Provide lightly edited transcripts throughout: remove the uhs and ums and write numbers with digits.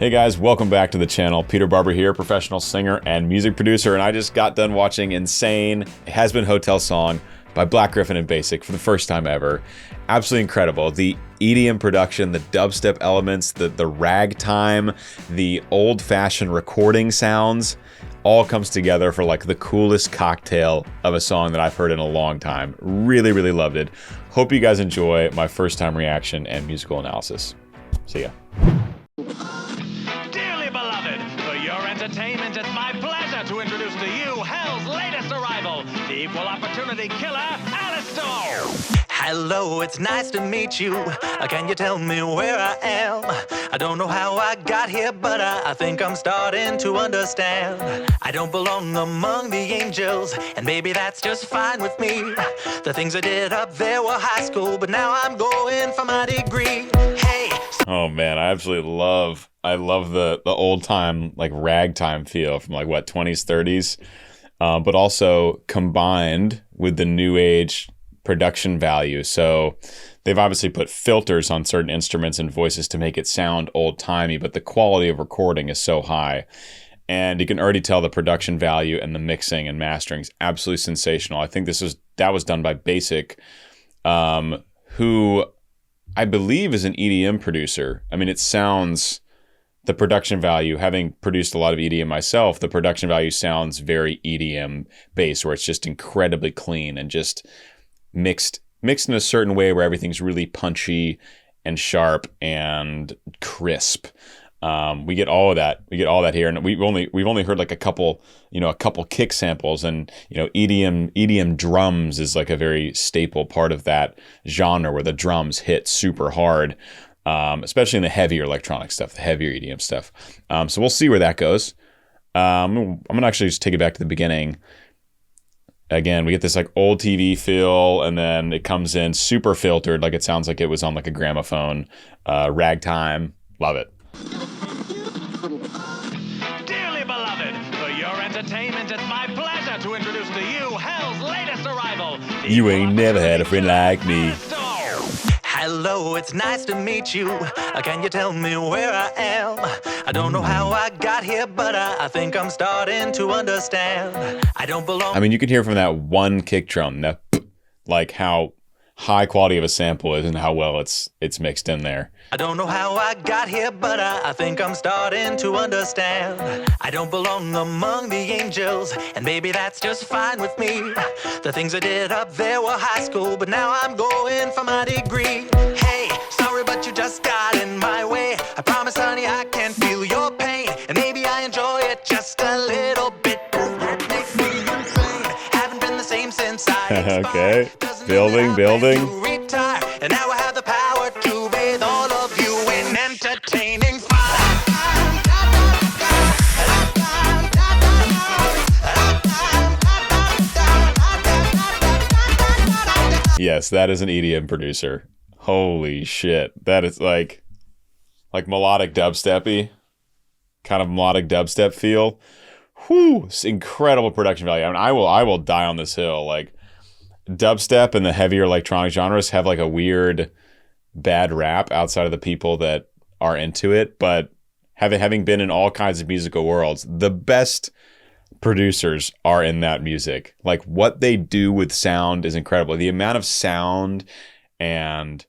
Hey guys, welcome back to the channel. Peter Barber here, professional singer and music producer, and I just got done watching Insane, a Hazbin Hotel song by Gryph0n and Baasik for the first time ever. Absolutely incredible. The EDM production, the dubstep elements, the ragtime, the old-fashioned recording sounds, all comes together for like the coolest cocktail of a song that I've heard in a long time. Really, really loved it. Hope you guys enjoy my first time reaction and musical analysis. See ya. Dearly beloved, for your entertainment, it's my pleasure to introduce to you Hell's latest arrival, the equal opportunity killer, Alistair. Hello, it's nice to meet you. Can you tell me where I am? I don't know how I got here, but I think I'm starting to understand. I don't belong among the angels, and maybe that's just fine with me. The things I did up there were high school, but now I'm going for my degree. Hey. Oh man, I absolutely love the old time, like ragtime feel from like what, 20s, 30s, but also combined with the new age production value. So they've obviously put filters on certain instruments and voices to make it sound old-timey, but the quality of recording is so high. And you can already tell the production value and the mixing and mastering is absolutely sensational. I think that was done by Baasik, who I believe is an EDM producer. I mean, it sounds, the production value, having produced a lot of EDM myself, the production value sounds very EDM based, where it's just incredibly clean and just mixed in a certain way where everything's really punchy and sharp and crisp. We get all of that. We get all that here, and we've only heard like a couple kick samples, and EDM drums is like a very staple part of that genre where the drums hit super hard, especially in the heavier electronic stuff, the heavier EDM stuff. So we'll see where that goes. I'm gonna actually just take it back to the beginning. Again, we get this like old TV feel, and then it comes in super filtered, like it sounds like it was on like a gramophone, ragtime. Love it. Dearly beloved, for your entertainment, it's my pleasure to introduce to you Hell's latest arrival. You ain't never had a friend like me. Hello, it's nice to meet you. Can you tell me where I am? I don't know how I got here, but I think I'm starting to understand. I don't belong. I mean, you can hear from that one kick drum, that like how high quality of a sample is and how well it's mixed in there. I don't know how I got here, but I think I'm starting to understand. I don't belong among the angels, and maybe that's just fine with me. The things I did up there were high school, but now I'm going for my degree. Hey, sorry, but you just got in my way. I promise, honey, I can feel your pain, and maybe I enjoy it just a little bit. It makes me insane. Haven't been the same since I Okay, building. retire, and now I have the power to bathe all of you in entertaining fire. Yes, that is an EDM producer. Holy shit. That is like melodic dubstep-y, kind of melodic dubstep feel. Whew, it's incredible production value. I mean, I will die on this hill. Like, dubstep and the heavier electronic genres have like a weird bad rap outside of the people that are into it, but having been in all kinds of musical worlds, the best producers are in that music. Like, what they do with sound is incredible. The amount of sound and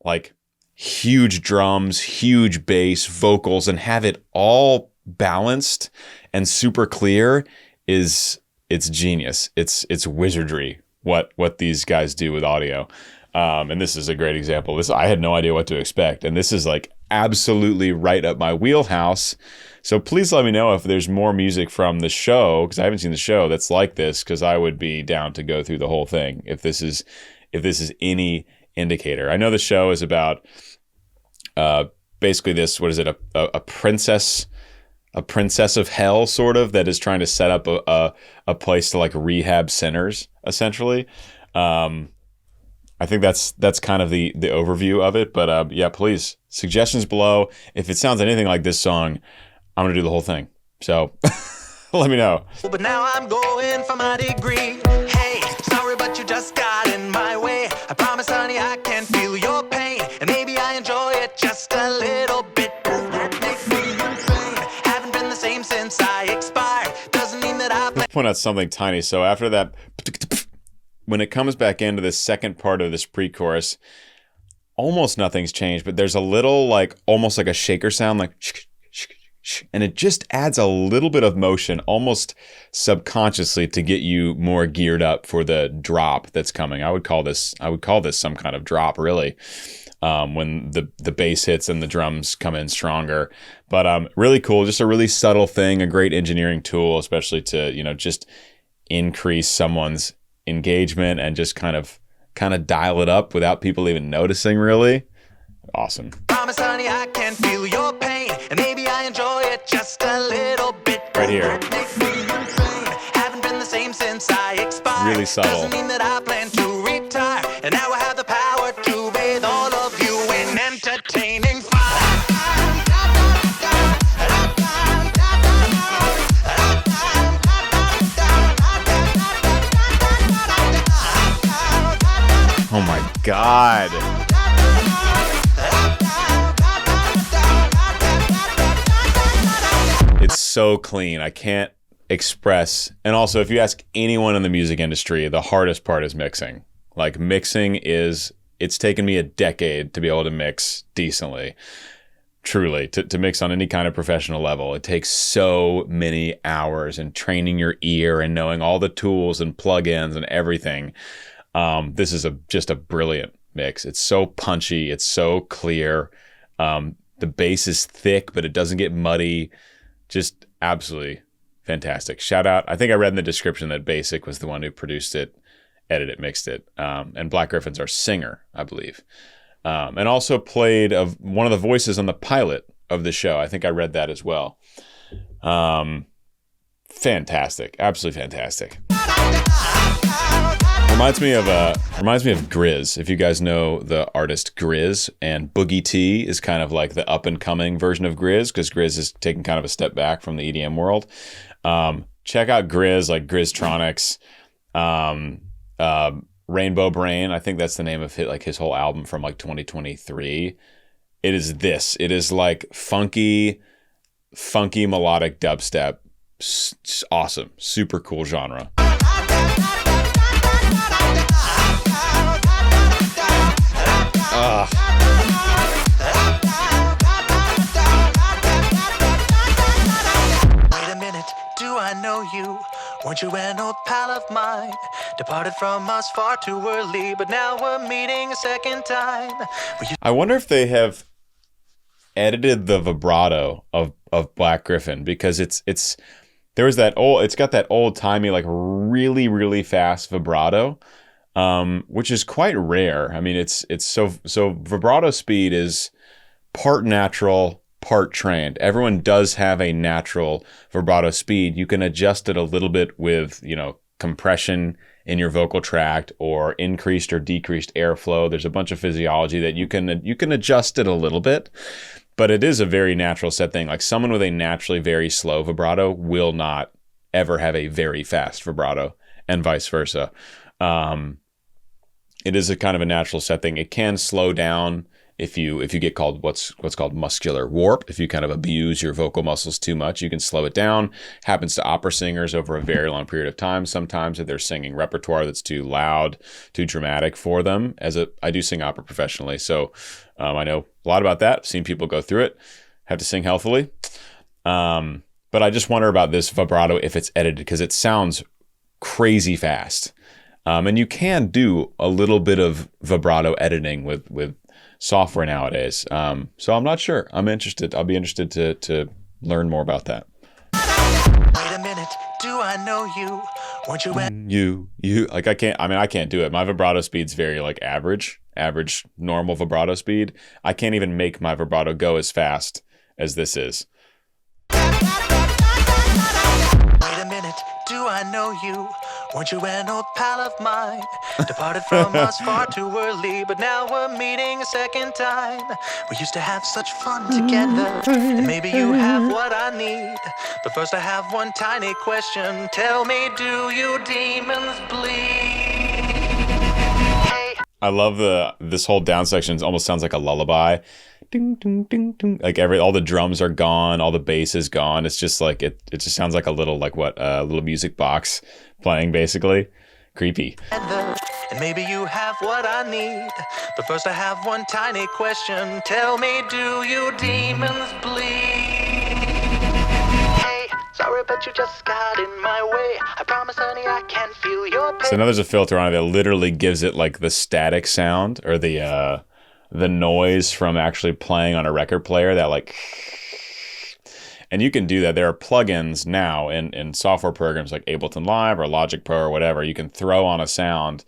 like huge drums, huge bass, vocals, and have it all balanced and super clear it's genius. It's wizardry what these guys do with audio. And this is a great example. I had no idea what to expect, and this is like absolutely right up my wheelhouse. So please let me know if there's more music from the show, because I haven't seen the show that's like this, because I would be down to go through the whole thing if this is any indicator. I know the show is about basically this, what is it, a princess of hell, sort of, that is trying to set up a place to like rehab sinners, essentially. I think that's kind of the overview of it. But yeah, please, suggestions below. If it sounds anything like this song, I'm gonna do the whole thing. So let me know. But now I'm going for my degree. Hey, sorry, but you just got in my way. I promise, honey, I can feel your pain, and maybe I enjoy it just a little bit. It makes me point out something tiny. So after that, when it comes back into this second part of this pre-chorus, almost nothing's changed, but there's a little like almost like a shaker sound, like and it just adds a little bit of motion almost subconsciously to get you more geared up for the drop that's coming. I would call this some kind of drop, really, when the bass hits and the drums come in stronger. But really cool, just a really subtle thing, a great engineering tool, especially to, you know, just increase someone's engagement and just kind of dial it up without people even noticing, really. Awesome. Promise, honey, I can feel your pain, and maybe I enjoy it just a little bit. Right here. Makes me insane. Haven't been the same since I expired. Really subtle. Doesn't mean that I plan to retire, and now I have the power to bathe all of you in entertaining fire. Oh my God. It's so clean. I can't express. And also, if you ask anyone in the music industry, the hardest part is mixing. Like, mixing it's taken me a decade to be able to mix decently. Truly, to mix on any kind of professional level. It takes so many hours and training your ear and knowing all the tools and plugins and everything. This is just a brilliant mix. It's so punchy. It's so clear. The bass is thick, but it doesn't get muddy. Just absolutely fantastic. Shout out. I think I read in the description that Baasik was the one who produced it, edited it, mixed it. And Black Gryph0n's our singer, I believe. And also played one of the voices on the pilot of the show. I think I read that as well. Fantastic. Absolutely fantastic. Reminds me of Gryz. If you guys know the artist Gryz, and Boogie T is kind of like the up and coming version of Gryz, because Gryz is taking kind of a step back from the EDM world. Check out Gryz, like Gryztronics, Rainbow Brain. I think that's the name of his whole album from like 2023. It is like funky melodic dubstep. Awesome, super cool genre. Wait a minute, do I know you? Weren't you an old pal of mine? Departed from us far too early, but now we're meeting a second time. I wonder if they have edited the vibrato of Black Gryph0n, because it's got that old timey, like really, really fast vibrato, which is quite rare. I mean, it's so vibrato speed is part natural, part trained. Everyone does have a natural vibrato speed. You can adjust it a little bit with, you know, compression in your vocal tract or increased or decreased airflow. There's a bunch of physiology that you can adjust it a little bit, but it is a very natural set thing. Like, someone with a naturally very slow vibrato will not ever have a very fast vibrato, and vice versa. It is a kind of a natural set thing. It can slow down if you get called what's called muscular warp. If you kind of abuse your vocal muscles too much, you can slow it down. Happens to opera singers over a very long period of time. Sometimes if they're singing repertoire that's too loud, too dramatic for them. I do sing opera professionally, so I know a lot about that. I've seen people go through it, have to sing healthily. But I just wonder about this vibrato if it's edited, because it sounds crazy fast. And you can do a little bit of vibrato editing with software nowadays. So I'm not sure. I'm interested. I'll be interested to learn more about that. Wait a minute, do I know you? Weren't you I can't do it. My vibrato speed's very like average normal vibrato speed. I can't even make my vibrato go as fast as this is. Wait a minute, do I know you? Weren't you an old pal of mine? Departed from us far too early, but now we're meeting a second time. We used to have such fun together, and maybe you have what I need. But first I have one tiny question. Tell me, do you demons bleed? Hey. I love this whole down section almost sounds like a lullaby. ding, ding, ding, ding. Like all the drums are gone, all the bass is gone. It's just like it just sounds like a little little music box playing basically. Creepy. And maybe you have what I need. But first I have one tiny question. Tell me, do you demons bleed? Hey, sorry, but you just got in my way. I promise, honey, I can feel your pain. So now there's a filter on it that literally gives it like the static sound or the noise from actually playing on a record player, that like. And you can do that. There are plugins now in software programs like Ableton Live or Logic Pro or whatever. You can throw on a sound,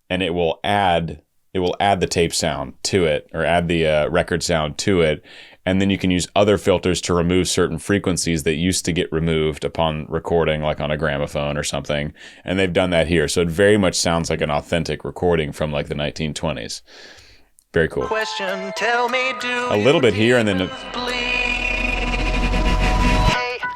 and it will add the tape sound to it, or add the record sound to it, and then you can use other filters to remove certain frequencies that used to get removed upon recording, like on a gramophone or something. And they've done that here, so it very much sounds like an authentic recording from like the 1920s. Very cool. Question, tell me, do a little bit here, and then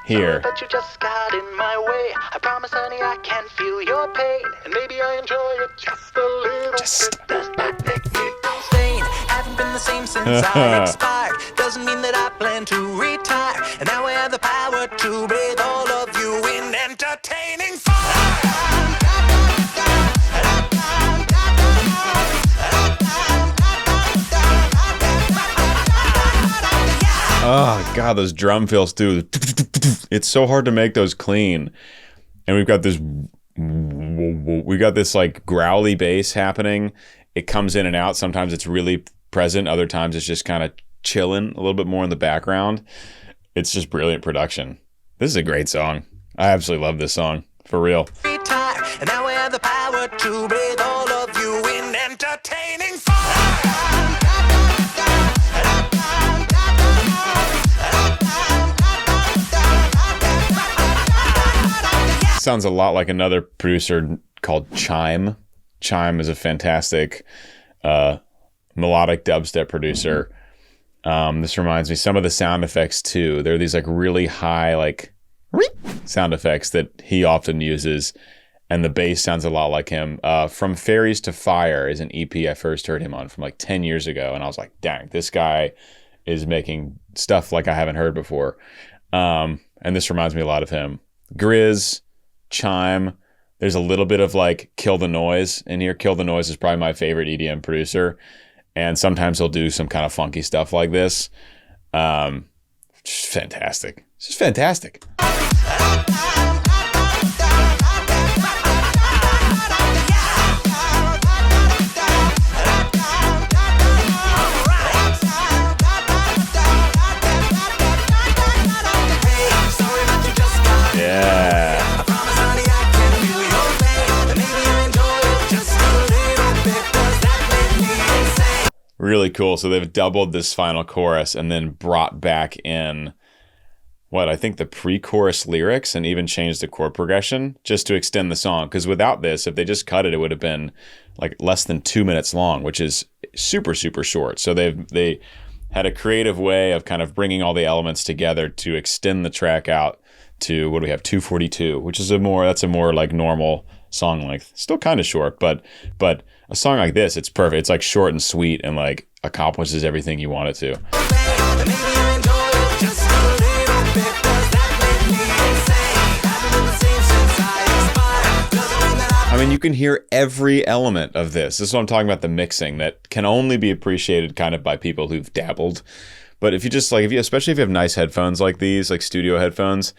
here. But you just got in my way. I promise, honey, I can feel your pain. And maybe I enjoy it just a little bit. Does that make me insane? Haven't been the same since I expired. Doesn't mean that I plan to retire. And now I have the power to bathe all of you in entertaining fire. Oh God, those drum fills too. It's so hard to make those clean. And we've got this like growly bass happening. It comes in and out. Sometimes it's really present. Other times it's just kind of chilling a little bit more in the background. It's just brilliant production. This is a great song. I absolutely love this song, for real. And now I have the power to bathe all of you in entertaining fire. Sounds a lot like another producer called Chime. Chime is a fantastic melodic dubstep producer. This reminds me, some of the sound effects too. There are these like really high like sound effects that he often uses, and the bass sounds a lot like him. From Fairies to Fire is an EP I first heard him on from like 10 years ago, and I was like, dang, this guy is making stuff like I haven't heard before. And this reminds me a lot of him. Gryz, Chime. There's a little bit of like Kill the Noise in here. Kill the Noise is probably my favorite EDM producer, and sometimes he'll do some kind of funky stuff like this. Just fantastic. It's just fantastic. Yeah. Really cool. So they've doubled this final chorus and then brought back in I think the pre-chorus lyrics, and even changed the chord progression just to extend the song. Because without this, if they just cut it, it would have been like less than 2 minutes long, which is super, super short. So they had a creative way of kind of bringing all the elements together to extend the track out to, what do we have, 2:42, which is a more like normal song length. Still kind of short, but a song like this, it's perfect. It's like short and sweet and like accomplishes everything you want it to. I mean, you can hear every element of this. This is what I'm talking about, the mixing that can only be appreciated kind of by people who've dabbled. But if you just like, especially if you have nice headphones like these, like studio headphones,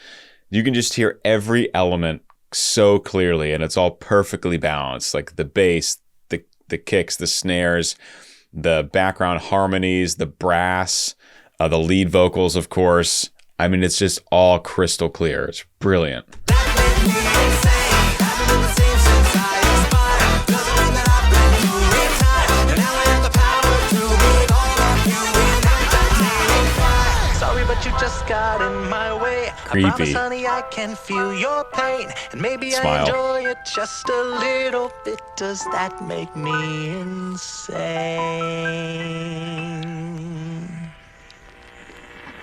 you can just hear every element so clearly, and it's all perfectly balanced. Like the bass, the kicks, the snares, the background harmonies, the brass, the lead vocals, of course. I mean, it's just all crystal clear. It's brilliant. You just got in my way. Creepy. I promise, honey, I can feel your pain, and maybe Smile. I enjoy it just a little bit. Does that make me insane?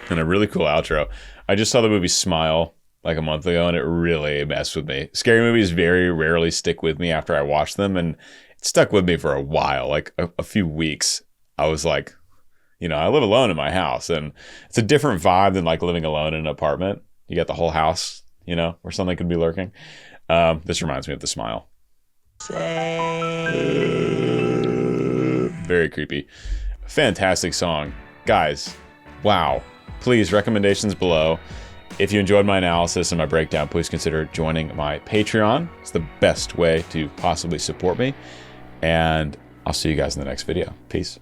And a really cool outro. I just saw the movie Smile like a month ago, and it really messed with me. Scary movies very rarely stick with me after I watch them, and it stuck with me for a while, like a few weeks. I was like, You know, I live alone in my house, and it's a different vibe than like living alone in an apartment. You got the whole house, you know, where something could be lurking. This reminds me of the smile. Very creepy. Fantastic song. Guys, wow. Please, recommendations below. If you enjoyed my analysis and my breakdown, please consider joining my Patreon. It's the best way to possibly support me. And I'll see you guys in the next video. Peace.